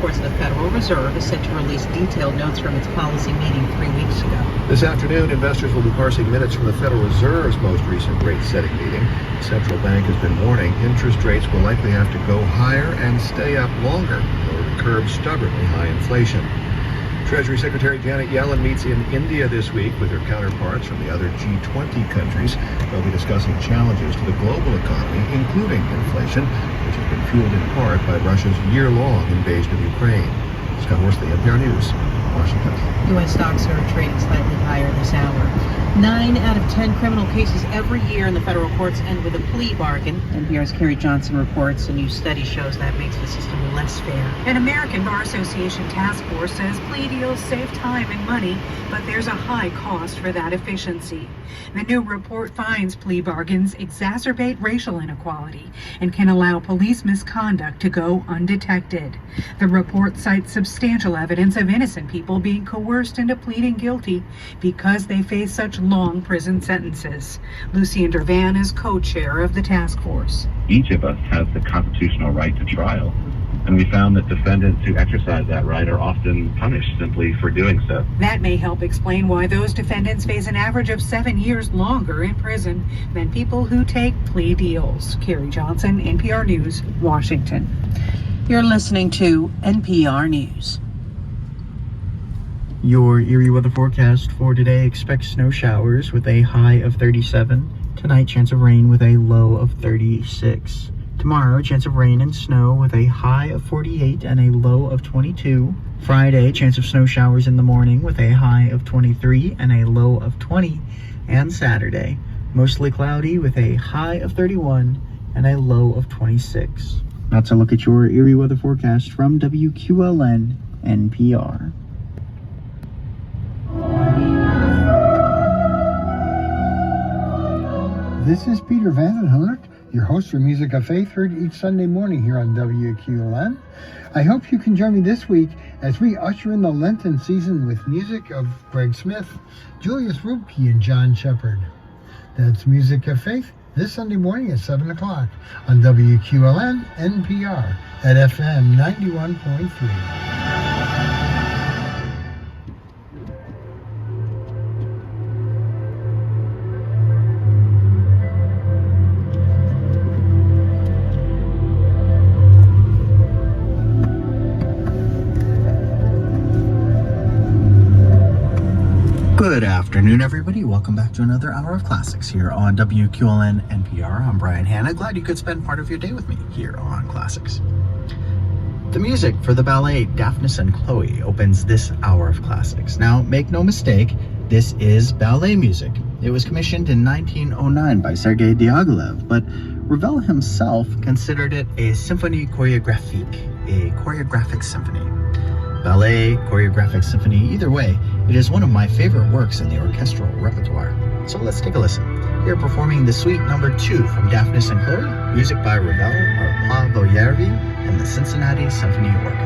reports the Federal Reserve is set to release detailed notes from its policy meeting 3 weeks ago. This afternoon, investors will be parsing minutes from the Federal Reserve's most recent rate-setting meeting. The central bank has been warning interest rates will likely have to go higher and stay up longer in order to curb stubbornly high inflation. Treasury Secretary Janet Yellen meets in India this week with her counterparts from the other G20 countries. They'll be discussing challenges to the global economy, including inflation, which has been fueled in part by Russia's year-long invasion of Ukraine. Scott Horsley, NPR News, Washington. U.S. stocks are trading slightly higher this hour. 9 out of 10 criminal cases every year in the federal courts end with a plea bargain. NPR's Carrie Johnson reports a new study shows that makes the system less fair. An American Bar Association task force says plea deals save time and money, but there's a high cost for that efficiency. The new report finds plea bargains exacerbate racial inequality and can allow police misconduct to go undetected. The report cites substantial evidence of innocent people being coerced into pleading guilty because they face such long prison sentences. Lucy Van is co-chair of the task force. Each of us has the constitutional right to trial, and we found that defendants who exercise that right are often punished simply for doing so. That may help explain why those defendants face an average of 7 years longer in prison than people who take plea deals. Carrie Johnson, NPR News, Washington. You're listening to NPR News. Your Erie weather forecast for today: expect snow showers with a high of 37. Tonight, chance of rain with a low of 36. Tomorrow, chance of rain and snow with a high of 48 and a low of 22. Friday, chance of snow showers in the morning with a high of 23 and a low of 20. And Saturday, mostly cloudy with a high of 31 and a low of 26. That's a look at your Erie weather forecast from WQLN NPR. This is Peter Vandenhunert, your host for Music of Faith, heard each Sunday morning here on WQLN. I hope you can join me this week as we usher in the Lenten season with music of Greg Smith, Julius Rubke, and John Shepard. That's Music of Faith this Sunday morning at 7 o'clock on WQLN NPR at FM 91.3. Good afternoon, everybody. Welcome back to another hour of classics here on WQLN NPR. I'm Brian Hanna. Glad you could spend part of your day with me here on Classics. The music for the ballet Daphnis and Chloe opens this hour of classics. Now, make no mistake, this is ballet music. It was commissioned in 1909 by Sergei Diaghilev, but Ravel himself considered it a symphonie chorégraphique, a choreographic symphony. Ballet, choreographic symphony, either way, it is one of my favorite works in the orchestral repertoire. So let's take a listen. Here performing the suite number 2 from Daphnis and Chloe, music by Ravel are Paul Boyarvi and the Cincinnati Symphony Orchestra.